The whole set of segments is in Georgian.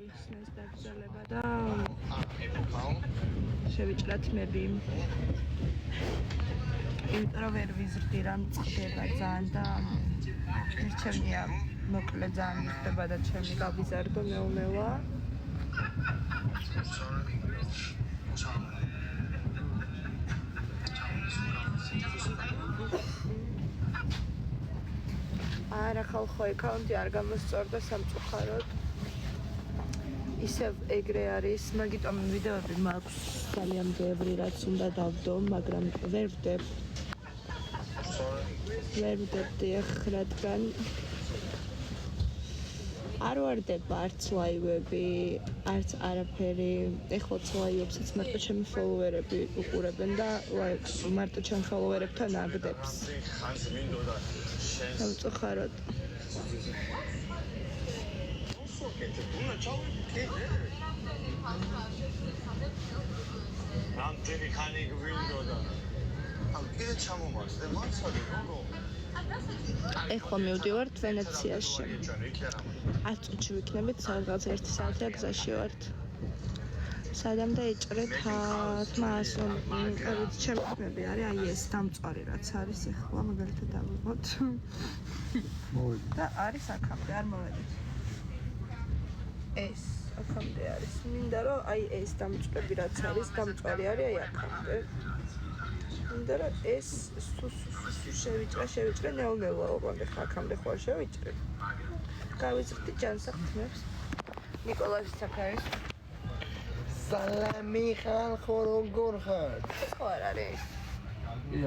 გავიხსნეს დაგრძელება და შევიჭრათ მები. იმიტომ რომ ვერ ვიზრდი რამ წდება ძალიან და ჩემია მოკლე ძალიან ხდება და ჩემი გავიზარდო მეომევა. არა ხალხო აკაუნტი არ გამოსწორდა სამწუხაროდ. ისევ ეგრე არის, მაგიტომ ვიდეოები მაქვს ძალიან ბევრი რაც უნდა დავდო, მაგრამ ვერ ვდებდი რადგან არ ვარდება არც ლაივები, არც არაფერი. ეხლაც ლაივებსაც მარტო ჩემი ფოლოვერები უყურებენ და მარტო ჩემ ფოლოვერებთან აგდებს. სამწუხაროდ. რამდენი ხანი გვინდოდა? კიდე ჩამომარსდა მაცადე როგორ? ეხლა მივდივართ ვენეციაში. 10 წუთში ვიქნებით, სადღაც 1 საათია გზაში ვართ. სადამდე იჭრეთ თმას, ჩემები არის, აი ეს დამწვარი რაც არის ეხლა, მაგალითად დავიღოთ. და არის აქამდე, არ მოვედით. ეს აქამდე არის. მინდა რომ აი ეს დამწვები რაც არის, დამწვარი არის აი აქამდე. მინდა რომ ეს შევიჭრა ნეომელა, ოღონდ ხა აქამდე ხوار შევიჭრე. გავიზრდი ჯანსაღთმებს. ნიკოლაის საფარის. სალამი ხალხო როგორ ხარ? ხო არ არის.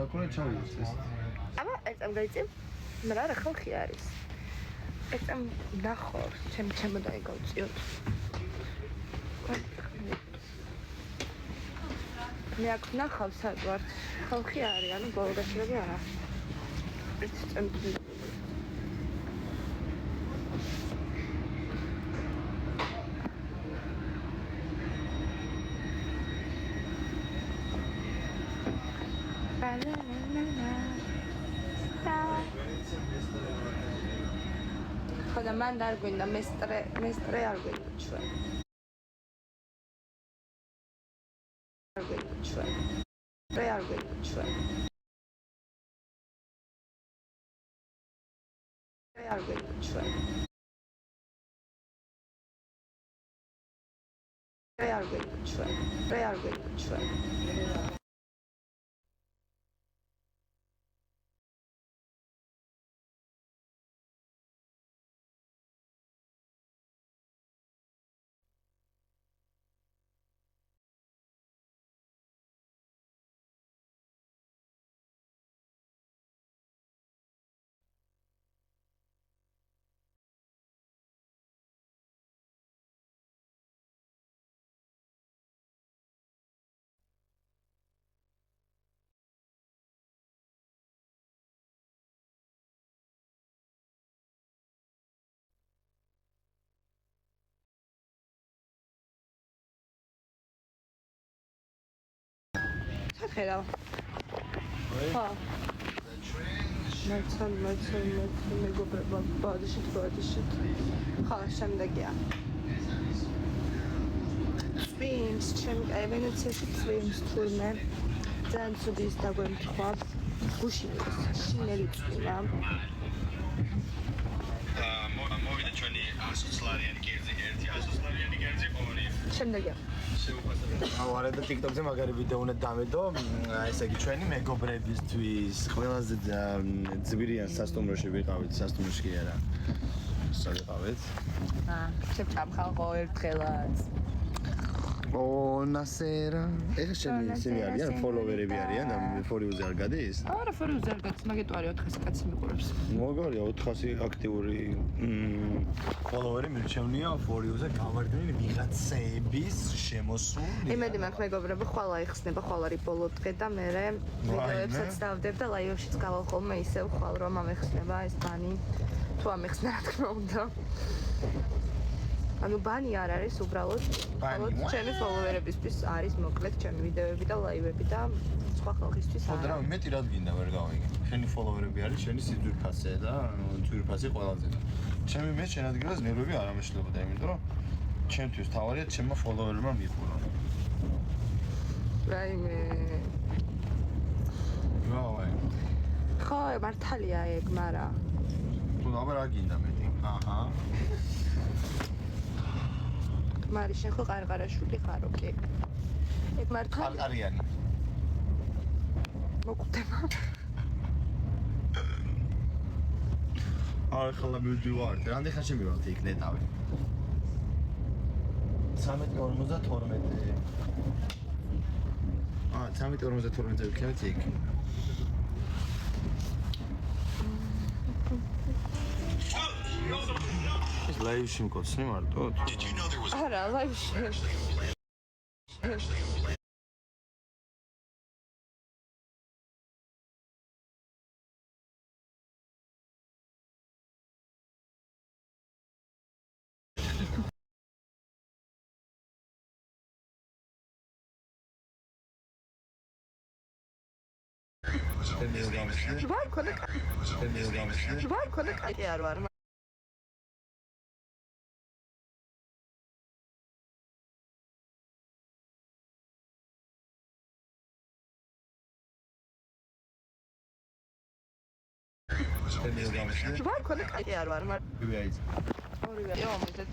აკურა ჩავიდეს ეს. აბა ეს ამ გაიწე? მაგრამ რა ხალხი არის? ეს ამ ნახო, ჩემოდაი გავწიოთ. მე აქ ნახავ სად ვარ? ხალხი არის, ანუ ბოლგაშები არა. ეს წემთი. ხოდა მან არ გვინდა მესტრე არ გვინდა ჩვენ. არ გვინდა ჩვენ. არ გვინდა ჩვენ. არ გვინდა ჩვენ. არ გვინდა ჩვენ. არ გვინდა ჩვენ. ხედავ. ხო. მეცან მეგობრებო, ბოდიშით. ხო, შემდეგია. Swims, ჩემი ვენეციაში Swims თურმე. ძალიან ცუდი ის დაგვემთხვა. გუში შინელი წვიმა. მოვიდა ჩვენი 100 ლარიანი კერძი, 100 ლარიანი კერძი ყოლონი. შემდეგია. ავარა და TikTok-ზე მაგარი ვიდეო უნდა დამედო. ესე იგი ჩვენი მეგობრებისთვის ყველაზე ძვირიან სასტუმროში ვიყავით, სასტუმროში კი არა. სად შეჭამხალყო ერთხელაც. ნასერა. ეხლა შენი არიან ფოლოვერები არიან და ფორიუზე არ გადის? არა, ფორიუზე არ გადის, მაგეთო არის 400 კაცი მიყურებს. მოგარია 400 აქტიური ფოლოვერი მირჩევნია ფორიუზე გავარდნილი ვიღაცების შემოსული. იმედი მაქვს მეგობრებო, ხვალ აიხსნება, ხვალ არის ბოლო დღე და მე ვიდეოებსაც დავდებ და ლაივებშიც გავალ ხოლმე ისევ ხვალ რომ ამეხსნება ეს ბანი. თუ ამეხსნა რა თქმა უნდა. ანუ ბანი არ არის უბრალოდ ჩემი ფოლოვერებისთვის არის მოკლედ ჩემი ვიდეოები და ლაივები და სხვა ხალხისთვის არა. ხო და მეტი რად გინდა ვერ გავიგე. შენი ფოლოვერები არის შენი სიძვირფასე და ძვირფასი ყველაზე. ჩემი მე შენ ადგილას ნერვები არ ამეშლებოდა, იმიტომ რომ ჩემთვის თავარია ჩემმა ფოლოვერმა მიყურა. რაიმე. ვაი. ხო, მართალია ეგ, მარა. თუ აბა რა გინდა მეტი? აჰა. მარი შენ ხო ყარყარაშვილი ხარო კი? ეგ მართალია. ყარყარიანი. მოკვდება. აი ხლა მივდივარ. რამდენი ხანში მივალთ იქ ნეტავი? 13:52. 13:52 ვიქნებით იქ. ეს ლაივში მკოცნი მარტო? არა, ლაივში. ვაი, კონე. ვაი, კონე კაი არ ვარ. ვაი, კონე კაი არ ვარ. ვი აიც. ორივე. იო, მეთქე.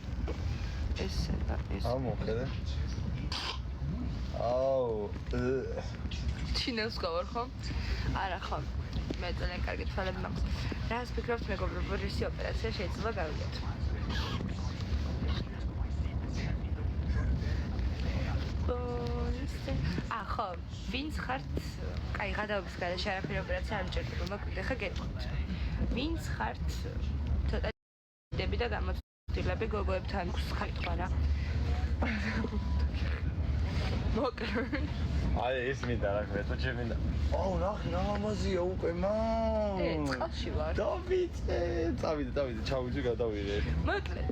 ესე და ეს. აუ მოხედე. აუ. ჩინელს გავარ ხო? არა ხო. მე ძალიან კარგი თვალები მაქვს. რას ფიქრობთ მეგობრებო, რისი ოპერაცია შეიძლება გავიგოთ? ხო, ვინც ხართ? კაი, გადავების გადაში არაფერი ოპერაცია არ მჭირდება, მოკლედ ხა გეტყვით. ვინც ხართ? ცოტა დები და გამოცდილები გოგოებთან გსხაითხვა რა. მოკლედ აი ეს მინდა რა ქვია, თუ შემინდა. აუ ნახე რა ამაზია უკვე მან. წყალში ვარ. დავიდე, ჩავიძე გადავიდე. მოკლედ.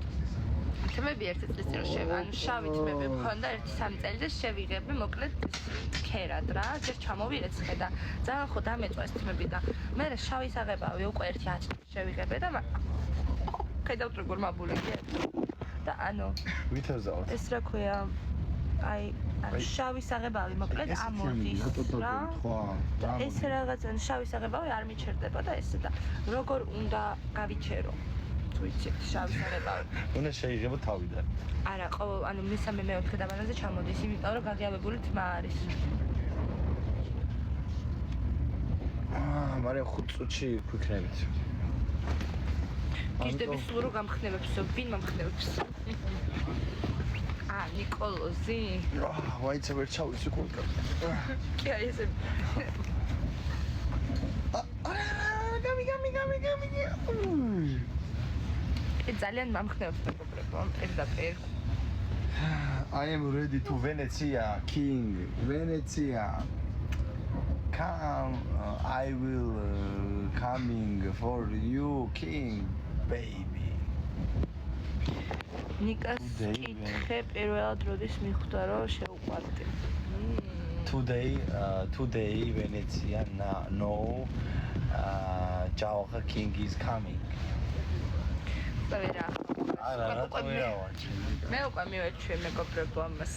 თმები ერთი წლის წინ ანუ შავი თმები მქონდა ერთი 3 წელი და შევიღები მოკლედ ქერად რა, ჯერ ჩამოვირეც ხედა. ძალიან ხო დამეწვა ეს თმები და მე შავი საღებავი უკვე ერთი 10 წელი შევიღებე და ხედავთ როგორ მაბულიკე. და ანუ ვითაზავთ. ეს რა ქვია? აი შავი საღებავი მოკლედ ამოდის რა. და ეს რაღაცა შავი საღებავი არ მიჩერდება და ესე და როგორ უნდა გავიჩერო? ვიცი, შავი საღებავი. უნდა შეიღებო თავიდან. არა, ყოველ ანუ მესამე მეოთხე დაბანაზე ჩამოდის, იმიტომ რომ გაგიავებული თმა არის. მაგრამ 5 წუთში ვიქნებით. გიჟდები სულ რო გამხნევებსო, ვინ მომხნევებს? ნიკოლოზი. ვაიცა ვერ ჩავიცი კონკრეტ. კი აი ესე. გამი. ძალიან მომხნევებს მეგობრებო, პირდაპირ. I am ready to Venezia, King. Venezia. Come, I will coming for you, King, baby. ნიკას კითხე პირველად როდის მიხვდა რომ შეუყვარდი. Today Venezia no Java King is coming. Davera. მე უკვე მივეჩვე მეგობრებო ამას.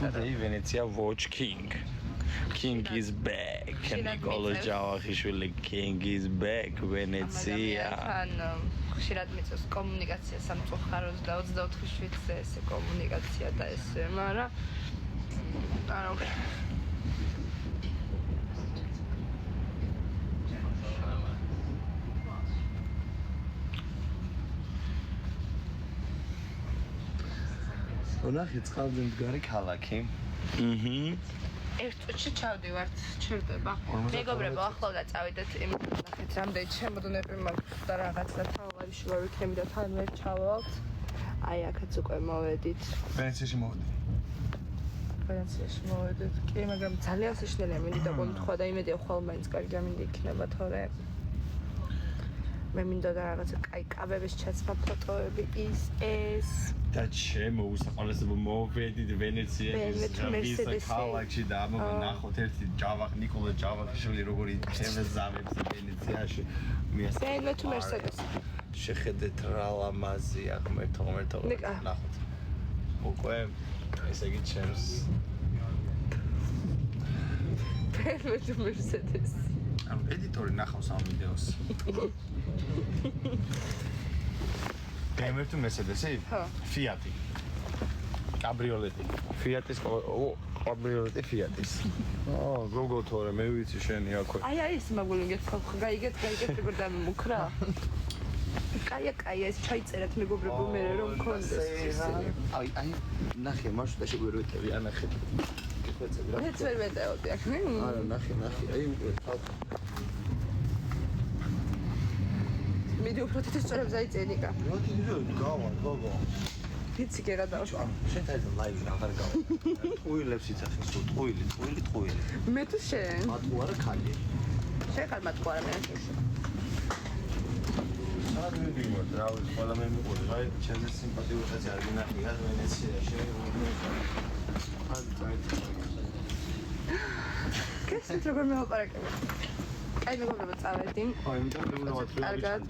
Today Venezia watch King. King is back. Nicola Javakhishvili King is back. Venezia. ხშირად მიწევს კომუნიკაცია სამწუხაროდ და 24 შვიდზე ესე კომუნიკაცია და ესე, მაგრამ არა ნახე წყალზე მდგარი ქალაქი. ერთ წუთში ჩავდივართ, ჩერდება. მეგობრებო, ახლა დაწავიდეთ იმით, ნახეთ რამდენი შემოდნები მაქვს და რაღაცა თავარიში ვარ ვიქნები და თან ვერ ჩავალთ. აი აქაც უკვე მოვედით. ვენეციაში მოვედით. ვენეციაში მოვედით. კი, მაგრამ ძალიან საშინელია მინდა და გონთხვა და იმედია ხვალ მაინც კარგი გამინდა იქნება, თორე მე მინდა და რაღაცა კაი კაბების ჩაცმა ფოტოები ის ეს და ჩემო უსაყვარლესო მოვედით ვენეციაში ქალაქში და ამობა ნახოთ ერთი ნიკოლა ჯავახიშვილი როგორი შემეზავებს ვენეციაში მე თუ მერსედესი შეხედეთ რა ლამაზია ღმერთო ნახოთ უკვე ესე იგი ჩემს ფერმეტ მერსედესი. ანუ ედიტორი ნახავს ამ ვიდეოს. BMW თუ Mercedes-ი? ხო. Fiat-ი. კაბრიოლეტი. Fiat-ის კაბრიოლეტი Fiat-ის. გოგო თორე მე ვიცი შენი აქვე. აი ეს მაგულინგეთ გაიგეთ როგორ დამიმუქრა? კაია ეს ჩაიწერეთ მეგობრებო მე რომ მქონდეს. აი ნახე მარშრუტში გვერვეტები ანახე. გეხვეწები რა. მეც ვერ ვეტეოდი აქ. არა ნახე აი უკვე თავ მიდი უფრო თითო სწორებს აიწენიკა. მოდი გავა გოგო. ვიცი გერადაო. შენ თაიძე ლაივი აღარ გავა. ტყუილებს იცახე სულ ტყუილი. მე თუ შენ. მატყუ არა ხალი. შენ ხარ მათყუ არა მე. სად მივიდივარ რა ვიცი ყველა მე მიყოლე რა ჩემზე სიმპათიური ხაცი არ გინახია ვენეციაში. კაცით როგორ მეოპარაკებ. აი მეგობრებო წავედი. აი იმიტომ რომ უნდა ვთქვი. კარგად.